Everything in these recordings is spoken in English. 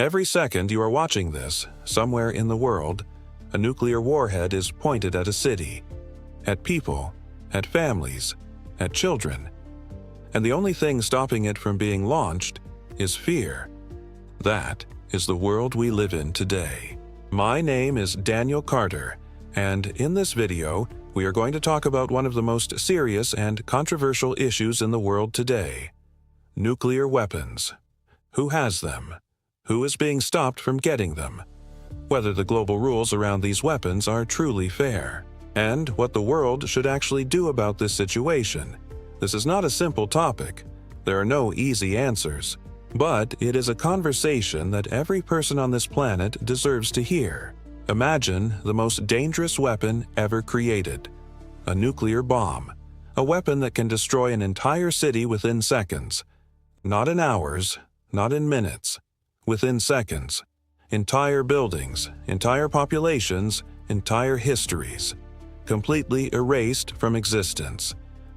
Every second you are watching this, somewhere in the world, a nuclear warhead is pointed at a city, at people, at families, at children. And the only thing stopping it from being launched is fear. That is the world we live in today. My name is Daniel Carter, and in this video, we are going to talk about one of the most serious and controversial issues in the world today: nuclear weapons. Who has them? Who is being stopped from getting them? Whether the global rules around these weapons are truly fair, and what the world should actually do about this situation. This is not a simple topic. There are no easy answers, but it is a conversation that every person on this planet deserves to hear. Imagine the most dangerous weapon ever created: a nuclear bomb, a weapon that can destroy an entire city within seconds. Not in hours, not in minutes, within seconds. Entire buildings, entire populations, entire histories, completely erased from existence.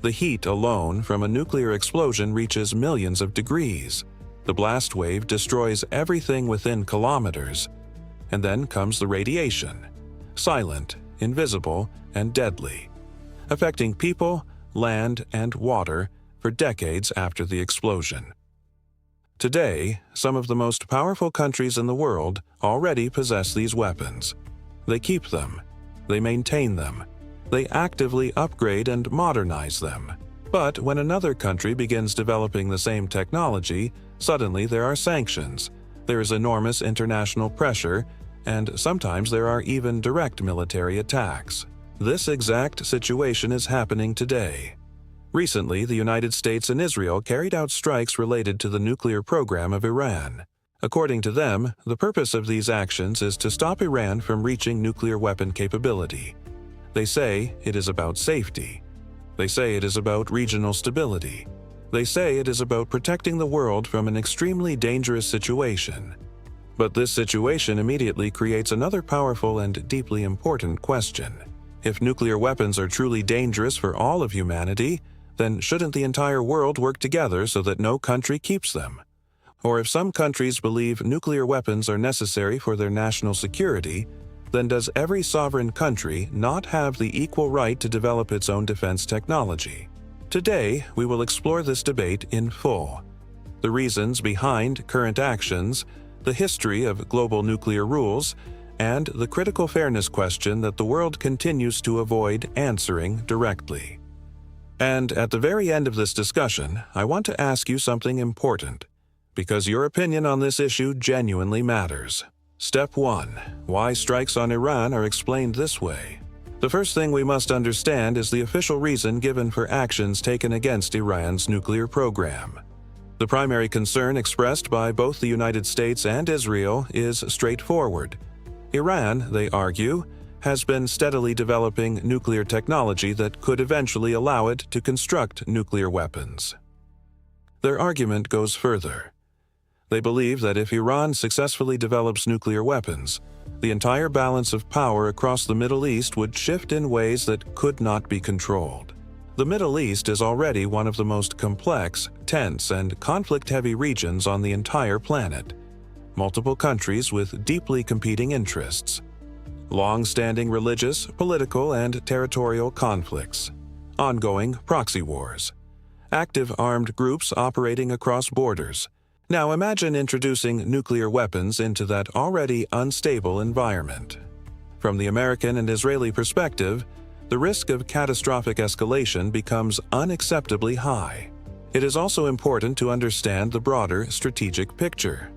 The heat alone from a nuclear explosion reaches millions of degrees. The blast wave destroys everything within kilometers. And then comes the radiation, silent, invisible, and deadly, affecting people, land, and water for decades after the explosion. Today, some of the most powerful countries in the world already possess these weapons. They keep them, they maintain them, they actively upgrade and modernize them. But when another country begins developing the same technology, suddenly there are sanctions. There is enormous international pressure, and sometimes there are even direct military attacks. This exact situation is happening today. Recently, the United States and Israel carried out strikes related to the nuclear program of Iran. According to them, the purpose of these actions is to stop Iran from reaching nuclear weapon capability. They say it is about safety. They say it is about regional stability. They say it is about protecting the world from an extremely dangerous situation. But this situation immediately creates another powerful and deeply important question. If nuclear weapons are truly dangerous for all of humanity, then shouldn't the entire world work together so that no country keeps them? Or if some countries believe nuclear weapons are necessary for their national security, then does every sovereign country not have the equal right to develop its own defense technology? Today, we will explore this debate in full. The reasons behind current actions, the history of global nuclear rules, and the critical fairness question that the world continues to avoid answering directly. And at the very end of this discussion, I want to ask you something important, because your opinion on this issue genuinely matters. Step 1. Why strikes on Iran are explained this way. The first thing we must understand is the official reason given for actions taken against Iran's nuclear program. The primary concern expressed by both the United States and Israel is straightforward. Iran, they argue, has been steadily developing nuclear technology that could eventually allow it to construct nuclear weapons. Their argument goes further. They believe that if Iran successfully develops nuclear weapons, the entire balance of power across the Middle East would shift in ways that could not be controlled. The Middle East is already one of the most complex, tense, and conflict-heavy regions on the entire planet. Multiple countries with deeply competing interests. Long-standing religious, political, and territorial conflicts. Ongoing proxy wars. Active armed groups operating across borders. Now imagine introducing nuclear weapons into that already unstable environment. From the American and Israeli perspective, the risk of catastrophic escalation becomes unacceptably high. It is also important to understand the broader strategic picture.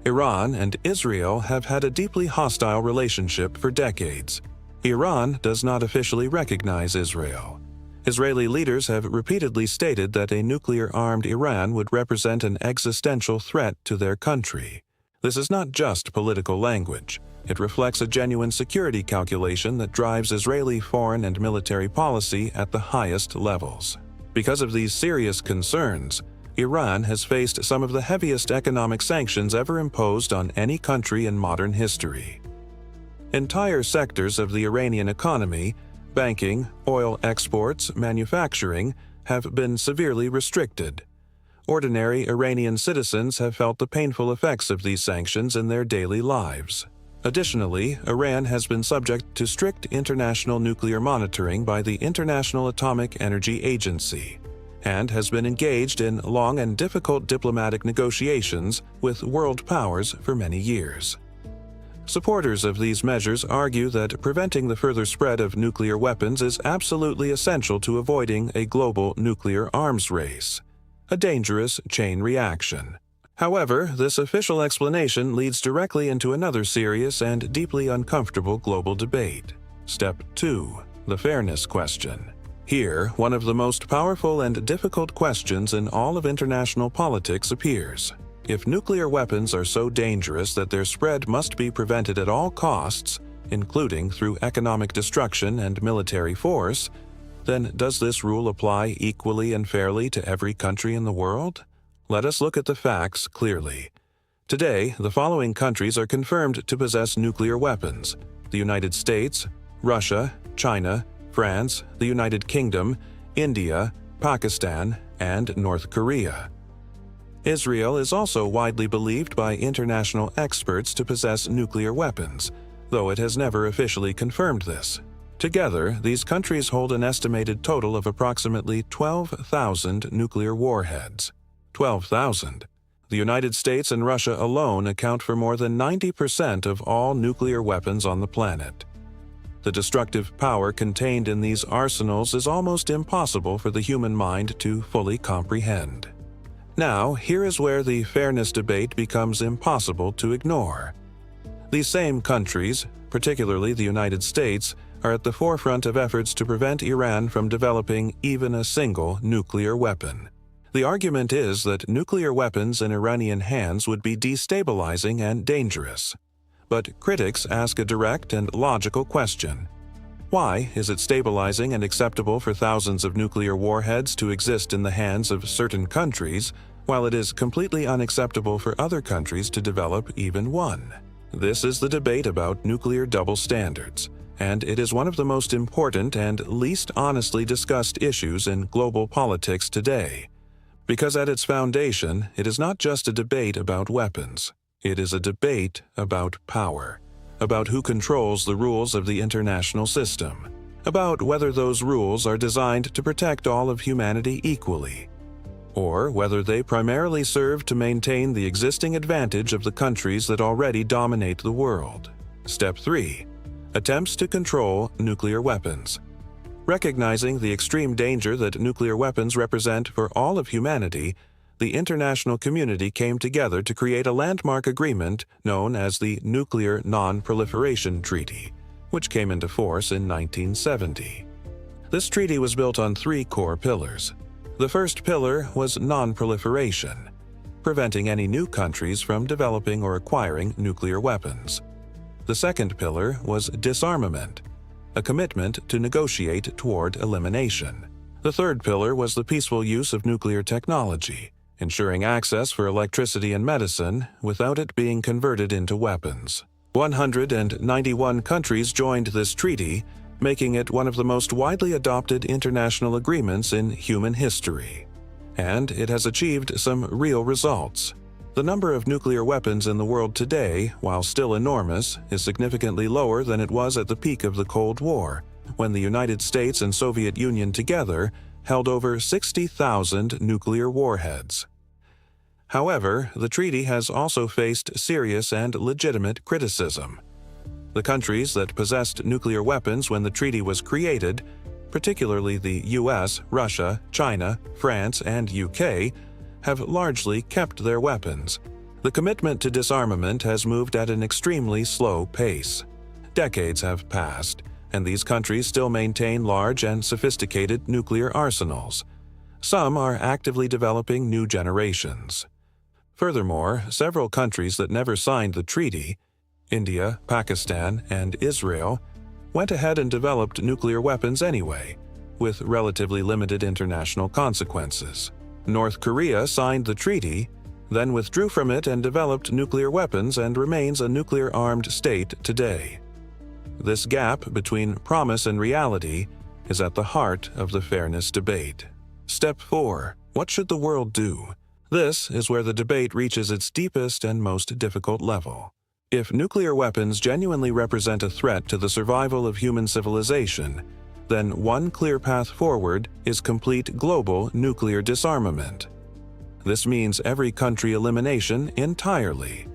Iran and Israel have had a deeply hostile relationship for decades. Iran does not officially recognize Israel. Israeli leaders have repeatedly stated that a nuclear-armed Iran would represent an existential threat to their country. This is not just political language. It reflects a genuine security calculation that drives Israeli foreign and military policy at the highest levels. Because of these serious concerns, Iran has faced some of the heaviest economic sanctions ever imposed on any country in modern history. Entire sectors of the Iranian economy, banking, oil exports, manufacturing, have been severely restricted. ordinary Iranian citizens have felt the painful effects of these sanctions in their daily lives. Additionally, Iran has been subject to strict international nuclear monitoring by the International Atomic Energy Agency, and has been engaged in long and difficult diplomatic negotiations with world powers for many years. Supporters of these measures argue that preventing the further spread of nuclear weapons is absolutely essential to avoiding a global nuclear arms race, a dangerous chain reaction. However, this official explanation leads directly into another serious and deeply uncomfortable global debate. Step 2. The fairness question. Here, one of the most powerful and difficult questions in all of international politics appears. If nuclear weapons are so dangerous that their spread must be prevented at all costs, including through economic destruction and military force, then does this rule apply equally and fairly to every country in the world? Let us look at the facts clearly. Today, the following countries are confirmed to possess nuclear weapons: the United States, Russia, China, France, the United Kingdom, India, Pakistan, and North Korea. Israel is also widely believed by international experts to possess nuclear weapons, though it has never officially confirmed this. Together, these countries hold an estimated total of approximately 12,000 nuclear warheads. 12,000. The United States and Russia alone account for more than 90% of all nuclear weapons on the planet. The destructive power contained in these arsenals is almost impossible for the human mind to fully comprehend. Now, here is where the fairness debate becomes impossible to ignore. These same countries, particularly the United States, are at the forefront of efforts to prevent Iran from developing even a single nuclear weapon. The argument is that nuclear weapons in Iranian hands would be destabilizing and dangerous. But critics ask a direct and logical question. Why is it stabilizing and acceptable for thousands of nuclear warheads to exist in the hands of certain countries, while it is completely unacceptable for other countries to develop even one? This is the debate about nuclear double standards, and it is one of the most important and least honestly discussed issues in global politics today. Because at its foundation, it is not just a debate about weapons. It is a debate about power, about who controls the rules of the international system, about whether those rules are designed to protect all of humanity equally, or whether they primarily serve to maintain the existing advantage of the countries that already dominate the world. Step 3. Attempts to control nuclear weapons. Recognizing the extreme danger that nuclear weapons represent for all of humanity, the international community came together to create a landmark agreement known as the Nuclear Non-Proliferation Treaty, which came into force in 1970. This treaty was built on 3 core pillars. The first pillar was non-proliferation, preventing any new countries from developing or acquiring nuclear weapons. The second pillar was disarmament, a commitment to negotiate toward elimination. The third pillar was the peaceful use of nuclear technology, ensuring access for electricity and medicine without it being converted into weapons. 191 countries joined this treaty, making it one of the most widely adopted international agreements in human history. And it has achieved some real results. The number of nuclear weapons in the world today, while still enormous, is significantly lower than it was at the peak of the Cold War, when the United States and Soviet Union together held over 60,000 nuclear warheads. However, the treaty has also faced serious and legitimate criticism. The countries that possessed nuclear weapons when the treaty was created, particularly the US, Russia, China, France, and UK, have largely kept their weapons. The commitment to disarmament has moved at an extremely slow pace. Decades have passed, and these countries still maintain large and sophisticated nuclear arsenals. Some are actively developing new generations. Furthermore, several countries that never signed the treaty, India, Pakistan, and Israel, went ahead and developed nuclear weapons anyway, with relatively limited international consequences. North Korea signed the treaty, then withdrew from it and developed nuclear weapons and remains a nuclear-armed state today. This gap between promise and reality is at the heart of the fairness debate. Step 4. What should the world do? This is where the debate reaches its deepest and most difficult level. If nuclear weapons genuinely represent a threat to the survival of human civilization, then one clear path forward is complete global nuclear disarmament. This means every country elimination entirely.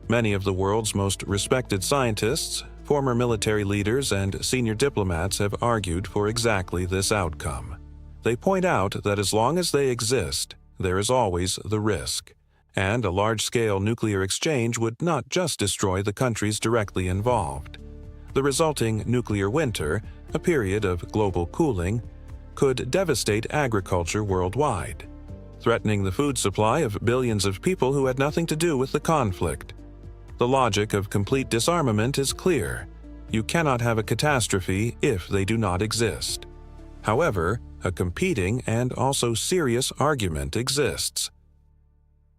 Many of the world's most respected scientists, former military leaders, and senior diplomats have argued for exactly this outcome. They point out that as long as they exist, there is always the risk, and a large-scale nuclear exchange would not just destroy the countries directly involved. The resulting nuclear winter, a period of global cooling, could devastate agriculture worldwide, threatening the food supply of billions of people who had nothing to do with the conflict. The logic of complete disarmament is clear. You cannot have a catastrophe if they do not exist. However, a competing and also serious argument exists.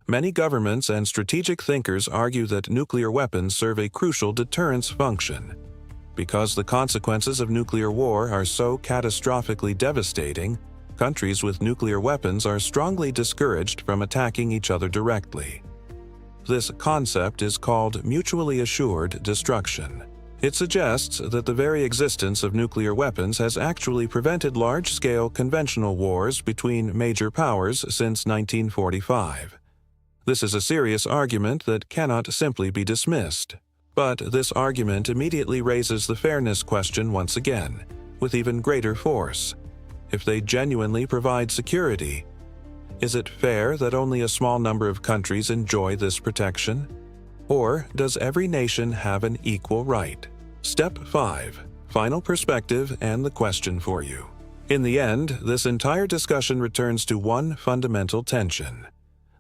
Many governments and strategic thinkers argue that nuclear weapons serve a crucial deterrence function. Because the consequences of nuclear war are so catastrophically devastating, countries with nuclear weapons are strongly discouraged from attacking each other directly. This concept is called mutually assured destruction. It suggests that the very existence of nuclear weapons has actually prevented large-scale conventional wars between major powers since 1945. This is a serious argument that cannot simply be dismissed. But this argument immediately raises the fairness question once again, with even greater force. If they genuinely provide security, is it fair that only a small number of countries enjoy this protection? Or does every nation have an equal right? Step 5. Final perspective and the question for you. In the end, this entire discussion returns to one fundamental tension: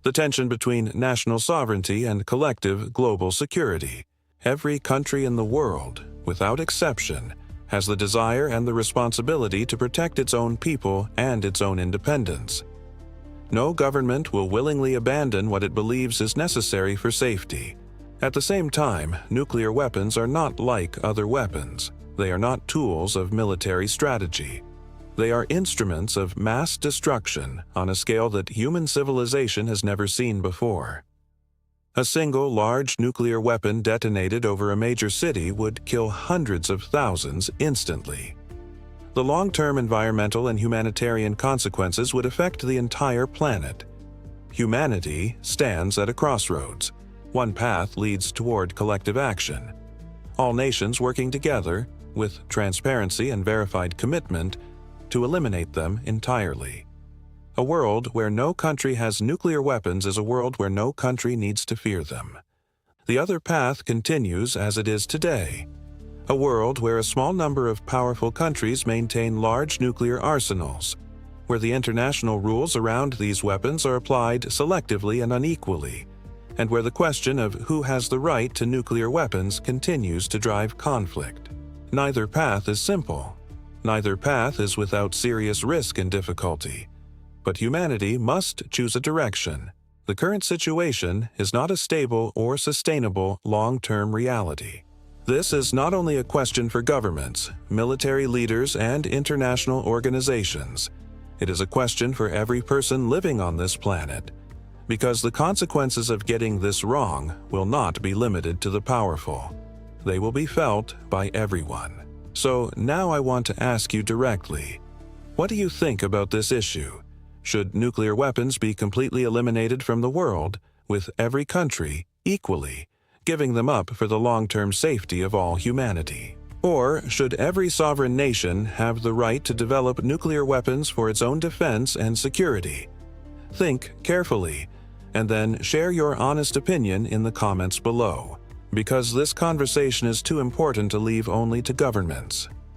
the tension between national sovereignty and collective global security. Every country in the world, without exception, has the desire and the responsibility to protect its own people and its own independence. No government will willingly abandon what it believes is necessary for safety. At the same time, nuclear weapons are not like other weapons. They are not tools of military strategy. They are instruments of mass destruction on a scale that human civilization has never seen before. A single large nuclear weapon detonated over a major city would kill hundreds of thousands instantly. The long-term environmental and humanitarian consequences would affect the entire planet. Humanity stands at a crossroads. One path leads toward collective action. All nations working together, with transparency and verified commitment, to eliminate them entirely. A world where no country has nuclear weapons is a world where no country needs to fear them. The other path continues as it is today. A world where a small number of powerful countries maintain large nuclear arsenals, where the international rules around these weapons are applied selectively and unequally, and where the question of who has the right to nuclear weapons continues to drive conflict. Neither path is simple. Neither path is without serious risk and difficulty. But humanity must choose a direction. The current situation is not a stable or sustainable long-term reality. This is not only a question for governments, military leaders, and international organizations. It is a question for every person living on this planet, because the consequences of getting this wrong will not be limited to the powerful. They will be felt by everyone. So now I want to ask you directly, what do you think about this issue? Should nuclear weapons be completely eliminated from the world, with every country equally giving them up for the long-term safety of all humanity? Or should every sovereign nation have the right to develop nuclear weapons for its own defense and security? Think carefully, and then share your honest opinion in the comments below, because this conversation is too important to leave only to governments.